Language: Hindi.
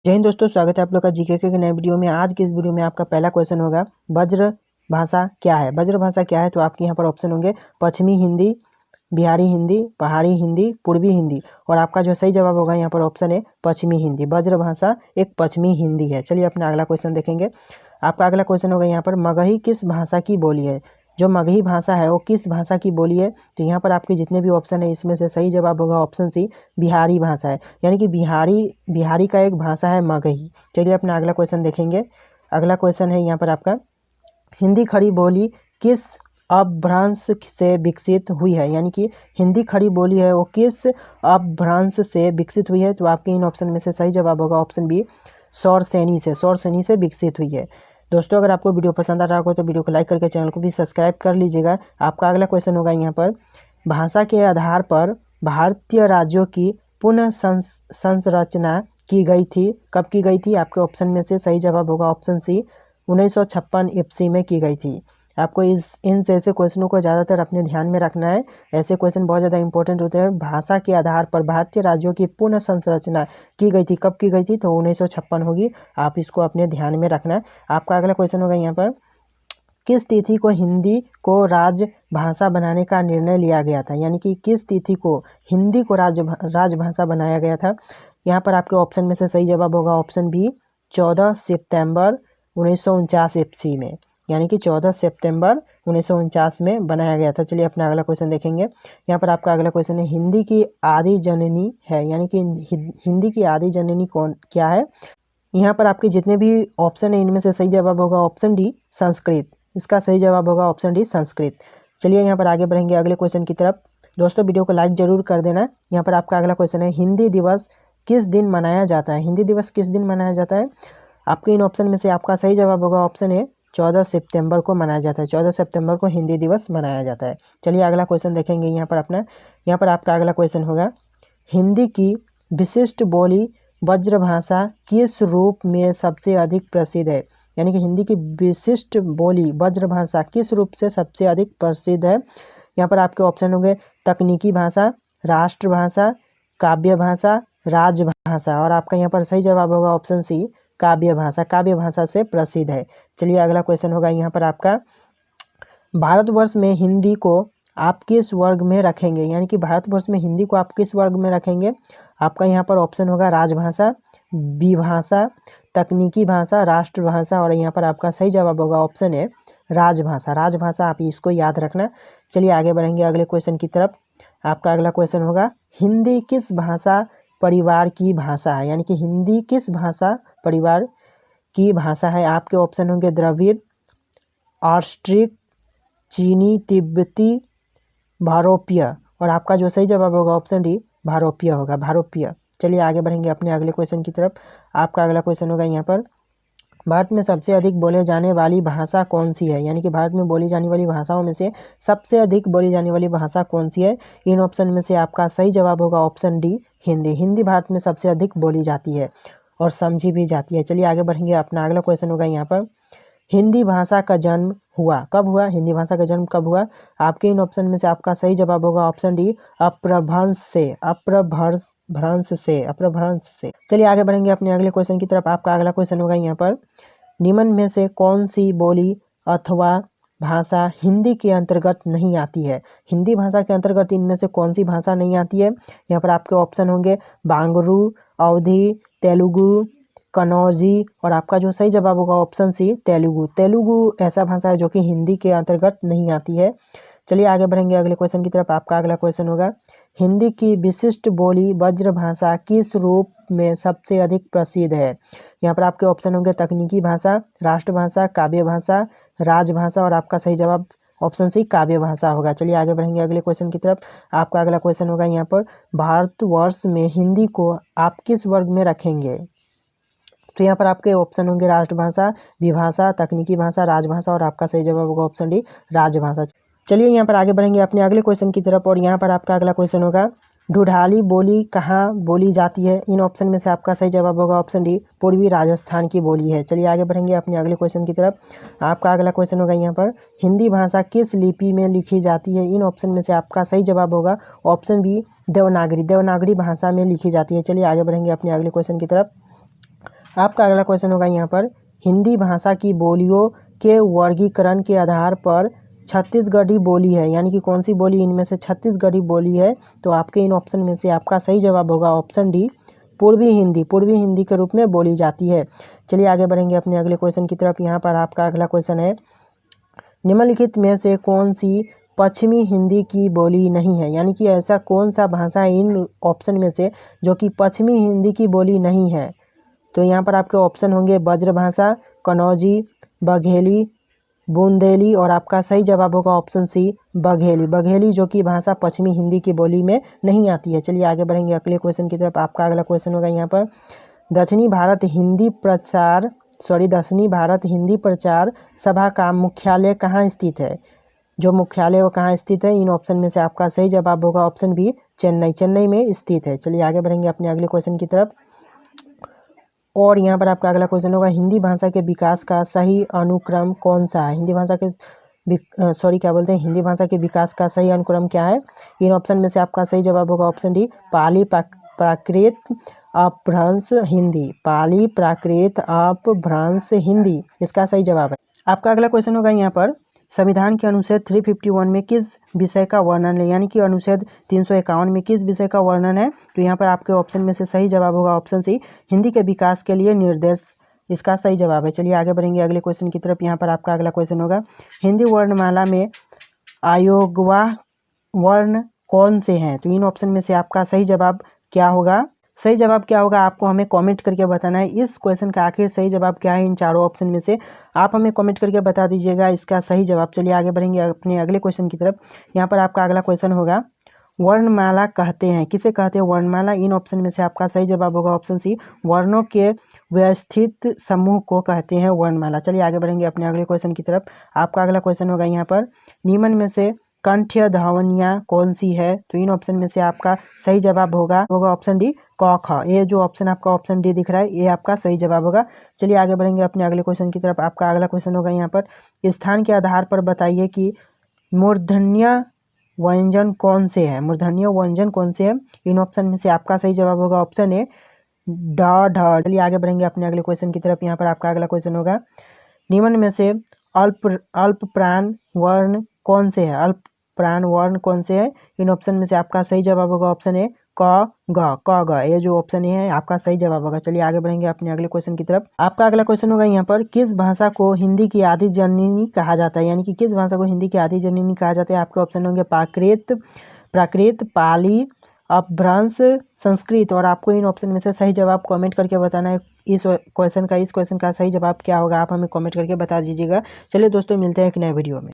जय हिंद दोस्तों, स्वागत है आप लोग का जीके के नए वीडियो में। आज की इस वीडियो में आपका पहला क्वेश्चन होगा, वज्र भाषा क्या है। वज्र भाषा क्या है, तो आपके यहाँ पर ऑप्शन होंगे पश्चिमी हिंदी, बिहारी हिंदी, पहाड़ी हिंदी, पूर्वी हिंदी। और आपका जो सही जवाब होगा यहाँ पर ऑप्शन है पश्चिमी हिंदी। वज्र भाषा एक पश्चिमी हिंदी है। चलिए अपना अगला क्वेश्चन देखेंगे। आपका अगला क्वेश्चन होगा यहाँ पर, मगही किस भाषा की बोली है। जो मगही भाषा है वो किस भाषा की बोली है, तो यहाँ पर आपके जितने भी ऑप्शन है इसमें से सही जवाब होगा ऑप्शन सी, बिहारी भाषा है। यानी कि बिहारी का एक भाषा है मगही। चलिए अपना अगला क्वेश्चन देखेंगे। अगला क्वेश्चन है यहाँ पर आपका, हिंदी खड़ी बोली किस अपभ्रंश से विकसित हुई है। यानी कि हिंदी खड़ी बोली है वो किस अपभ्रंश से विकसित हुई है, तो आपके इन ऑप्शन में से सही जवाब होगा ऑप्शन बी, सौरसेनी से विकसित हुई है। दोस्तों अगर आपको वीडियो पसंद आ रहा हो तो वीडियो को लाइक करके चैनल को भी सब्सक्राइब कर लीजिएगा। आपका अगला क्वेश्चन होगा यहाँ पर, भाषा के आधार पर भारतीय राज्यों की पुनः संरचना की गई थी। कब की गई थी, आपके ऑप्शन में से सही जवाब होगा ऑप्शन सी, 1956 ईस्वी में की गई थी। आपको इन जैसे क्वेश्चनों को ज़्यादातर अपने ध्यान में रखना है। ऐसे क्वेश्चन बहुत ज़्यादा इंपॉर्टेंट होते हैं। भाषा के आधार पर भारतीय राज्यों की पुनः संरचना की गई थी, कब की गई थी, तो 1956 होगी। आप इसको अपने ध्यान में रखना है। आपका अगला क्वेश्चन होगा यहाँ पर, किस तिथि को हिंदी को राजभाषा बनाने का निर्णय लिया गया था। यानी कि किस तिथि को हिंदी को राजभाषा बनाया गया था। यहाँ पर आपके ऑप्शन में से सही जवाब होगा ऑप्शन बी, 14 सितंबर 1949 ईस्वी में। यानी कि 14 सितंबर 1949 में बनाया गया था। चलिए अपना अगला क्वेश्चन देखेंगे। यहाँ पर आपका अगला क्वेश्चन है, हिंदी की आदि जननी है। यानी कि हिंदी की आदि जननी कौन क्या है। यहाँ पर आपके जितने भी ऑप्शन है इनमें से सही जवाब होगा ऑप्शन डी, संस्कृत। इसका सही जवाब होगा ऑप्शन डी, संस्कृत। चलिए यहाँ पर आगे बढ़ेंगे अगले क्वेश्चन की तरफ। दोस्तों वीडियो को लाइक जरूर कर देना। यहाँ पर आपका अगला क्वेश्चन है, हिंदी दिवस किस दिन मनाया जाता है। हिंदी दिवस किस दिन मनाया जाता है। आपके इन ऑप्शन में से आपका सही जवाब होगा ऑप्शन ए, 14 सितंबर को मनाया जाता है। 14 सितंबर को हिंदी दिवस मनाया जाता है। चलिए अगला क्वेश्चन देखेंगे। यहाँ पर आपका अगला क्वेश्चन होगा, हिंदी की विशिष्ट बोली ब्रजभाषा किस रूप में सबसे अधिक प्रसिद्ध है। यानी कि हिंदी की विशिष्ट बोली ब्रजभाषा किस रूप से सबसे अधिक प्रसिद्ध है। यहाँ पर आपके ऑप्शन होंगे तकनीकी भाषा, राष्ट्रभाषा, काव्य भाषा, राजभाषा। और आपका यहाँ पर सही जवाब होगा ऑप्शन सी, काव्य भाषा। काव्य भाषा से प्रसिद्ध है। चलिए अगला क्वेश्चन होगा यहाँ पर आपका, भारतवर्ष में हिंदी को आप किस वर्ग में रखेंगे। यानी कि भारतवर्ष में हिंदी को आप किस वर्ग में रखेंगे। आपका यहाँ पर ऑप्शन होगा राजभाषा, विभाषा, तकनीकी भाषा, राष्ट्रभाषा। और यहाँ पर आपका सही जवाब होगा ऑप्शन है राजभाषा। राजभाषा, आप इसको याद रखना। चलिए आगे बढ़ेंगे अगले क्वेश्चन की तरफ। आपका अगला क्वेश्चन होगा, हिंदी किस भाषा परिवार की भाषा है। यानी कि हिंदी किस भाषा परिवार की भाषा है। आपके ऑप्शन होंगे द्रविड़, ऑस्ट्रिक, चीनी, तिब्बती, भारोपीय। और आपका जो सही जवाब होगा ऑप्शन डी, भारोपीय होगा, भारोपीय। चलिए आगे बढ़ेंगे अपने अगले क्वेश्चन की तरफ। आपका अगला क्वेश्चन होगा यहाँ पर, भारत में सबसे अधिक बोले जाने वाली भाषा कौन सी है। यानी कि भारत में बोली जाने वाली भाषाओं में से सबसे अधिक बोली जाने वाली भाषा कौन सी है। इन ऑप्शन में से आपका सही जवाब होगा ऑप्शन डी, हिंदी। हिंदी भारत में सबसे अधिक बोली जाती है और समझी भी जाती है। चलिए आगे बढ़ेंगे। अपना अगला क्वेश्चन होगा यहाँ पर, हिंदी भाषा का जन्म हुआ कब हुआ। हिंदी भाषा का जन्म कब हुआ। आपके इन ऑप्शन में से आपका सही जवाब होगा ऑप्शन डी, अपभ्रंश से। चलिए आगे बढ़ेंगे अपने अगले क्वेश्चन की तरफ। आपका अगला क्वेश्चन होगा यहाँ पर, निम्न में से कौन सी बोली अथवा भाषा हिंदी के अंतर्गत नहीं आती है। हिंदी भाषा के अंतर्गत इनमें से कौन सी भाषा नहीं आती है। यहाँ पर आपके ऑप्शन होंगे बांगरू, अवधी, तेलुगु, कनौजी। और आपका जो सही जवाब होगा ऑप्शन सी, तेलुगु। तेलुगु ऐसा भाषा है जो कि हिंदी के अंतर्गत नहीं आती है। चलिए आगे बढ़ेंगे अगले क्वेश्चन की तरफ। आपका अगला क्वेश्चन होगा, हिंदी की विशिष्ट बोली ब्रजभाषा किस रूप में सबसे अधिक प्रसिद्ध है। यहाँ पर आपके ऑप्शन होंगे तकनीकी भाषा, राष्ट्रभाषा, काव्य भाषा, राजभाषा। और आपका सही जवाब ऑप्शन सी, काव्य भाषा होगा। चलिए आगे बढ़ेंगे अगले क्वेश्चन की तरफ। आपका अगला क्वेश्चन होगा यहाँ पर, भारतवर्ष में हिंदी को आप किस वर्ग में रखेंगे। तो यहाँ पर आपके ऑप्शन होंगे राष्ट्रभाषा, विभाषा, तकनीकी भाषा, राजभाषा। और आपका सही जवाब होगा ऑप्शन डी, राजभाषा। चलिए यहाँ पर आगे बढ़ेंगे अपने अगले क्वेश्चन की तरफ। और यहाँ पर आपका अगला क्वेश्चन होगा, ढूढ़ाली बोली कहाँ बोली जाती है। इन ऑप्शन में से आपका सही जवाब होगा ऑप्शन डी, पूर्वी राजस्थान की बोली है। चलिए आगे बढ़ेंगे अपने अगले क्वेश्चन की तरफ। आपका अगला क्वेश्चन होगा यहाँ पर, हिंदी भाषा किस लिपि में लिखी जाती है। इन ऑप्शन में से आपका सही जवाब होगा ऑप्शन बी, देवनागरी। देवनागरी भाषा में लिखी जाती है। चलिए आगे बढ़ेंगे अपने अगले क्वेश्चन की तरफ। आपका अगला क्वेश्चन होगा यहाँ पर, हिंदी भाषा की बोलियों के वर्गीकरण के आधार पर छत्तीसगढ़ी बोली है, यानी कि कौन सी बोली इनमें से छत्तीसगढ़ी बोली है? तो आपके इन ऑप्शन में से आपका सही जवाब होगा ऑप्शन डी, पूर्वी हिंदी। पूर्वी हिंदी के रूप में बोली जाती है। चलिए आगे बढ़ेंगे अपने अगले क्वेश्चन की तरफ। यहाँ पर आपका अगला क्वेश्चन है, निम्नलिखित में से कौन सी पश्चिमी हिंदी की बोली नहीं है, यानी कि ऐसा कौन सा भाषा इन ऑप्शन में से जो कि पश्चिमी हिंदी की बोली नहीं है? तो यहाँ पर आपके ऑप्शन होंगे ब्रजभाषा, कन्नौजी, बघेली, बुंदेली और आपका सही जवाब होगा ऑप्शन सी, बघेली। बघेली जो कि भाषा पश्चिमी हिंदी की बोली में नहीं आती है। चलिए आगे बढ़ेंगे अगले क्वेश्चन की तरफ। आपका अगला क्वेश्चन होगा यहाँ पर, दक्षिणी भारत हिंदी प्रचार सभा का मुख्यालय कहाँ स्थित है? जो मुख्यालय वो कहाँ स्थित है? इन ऑप्शन में से आपका सही जवाब होगा ऑप्शन बी, चेन्नई। चेन्नई में स्थित है। चलिए आगे बढ़ेंगे अपने अगले क्वेश्चन की तरफ। और यहाँ पर आपका अगला क्वेश्चन होगा, हिंदी भाषा के विकास का सही अनुक्रम कौन सा है? हिंदी भाषा के हिंदी भाषा के विकास का सही अनुक्रम क्या है? इन ऑप्शन में से आपका सही जवाब होगा ऑप्शन डी, पाली प्राकृत अपभ्रंश हिंदी। पाली प्राकृत अपभ्रंश हिंदी इसका सही जवाब है। आपका अगला क्वेश्चन होगा यहाँ पर, संविधान के अनुच्छेद 351 में किस विषय का वर्णन है, यानी कि अनुच्छेद 351 में किस विषय का वर्णन है? तो यहाँ पर आपके ऑप्शन में से सही जवाब होगा ऑप्शन सी, हिंदी के विकास के लिए निर्देश इसका सही जवाब है। चलिए आगे बढ़ेंगे अगले क्वेश्चन की तरफ। यहाँ पर आपका अगला क्वेश्चन होगा, हिंदी वर्णमाला में अयोगवाह वर्ण कौन से हैं? तो इन ऑप्शन में से आपका सही जवाब क्या होगा? सही जवाब क्या होगा आपको हमें कमेंट करके बताना है। इस क्वेश्चन का आखिर सही जवाब क्या है इन चारों ऑप्शन में से, आप हमें कमेंट करके बता दीजिएगा इसका सही जवाब। चलिए आगे बढ़ेंगे अपने अगले क्वेश्चन की तरफ। यहाँ पर आपका अगला क्वेश्चन होगा, वर्णमाला कहते हैं, किसे कहते हैं वर्णमाला? इन ऑप्शन में से आपका सही जवाब होगा ऑप्शन सी, वर्णों के व्यवस्थित समूह को कहते हैं वर्णमाला। चलिए आगे बढ़ेंगे अपने अगले क्वेश्चन की तरफ। आपका अगला क्वेश्चन होगा यहाँ पर, निम्न में से कंठ्य ध्वनियाँ कौन सी है? तो इन ऑप्शन में से आपका सही जवाब होगा ऑप्शन डी, क ख। ये जो ऑप्शन आपका ऑप्शन डी दिख रहा है ये आपका सही जवाब होगा। चलिए आगे बढ़ेंगे अपने अगले क्वेश्चन की तरफ। आपका अगला क्वेश्चन होगा यहाँ पर, स्थान के आधार पर बताइए कि मूर्धन्य व्यंजन कौन से है? मूर्धन्य व्यंजन कौन से है? इन ऑप्शन में से आपका सही जवाब होगा ऑप्शन ए, ड ढ। चलिए आगे बढ़ेंगे अपने अगले क्वेश्चन की तरफ। यहाँ पर आपका अगला क्वेश्चन होगा, निम्न में से अल्प प्राण वर्ण कौन से है? अल्प प्राण वर्ण कौन से है? इन ऑप्शन में से आपका सही जवाब होगा ऑप्शन ए, क ग। ये जो ऑप्शन ए है आपका सही जवाब होगा। चलिए आगे बढ़ेंगे अपने अगले क्वेश्चन की तरफ। आपका अगला क्वेश्चन होगा यहाँ पर, किस भाषा को हिंदी की आदि जननी कहा जाता है? यानी कि किस भाषा को हिंदी की आदि जननी कहा जाता है? आपके ऑप्शन होंगे प्राकृत, पाली, अपभ्रंश, संस्कृत। और आपको इन ऑप्शन में से सही जवाब कमेंट करके बताना है। इस क्वेश्चन का सही जवाब क्या होगा आप हमें कमेंट करके बता दीजिएगा। चलिए दोस्तों मिलते हैं एक नए वीडियो में।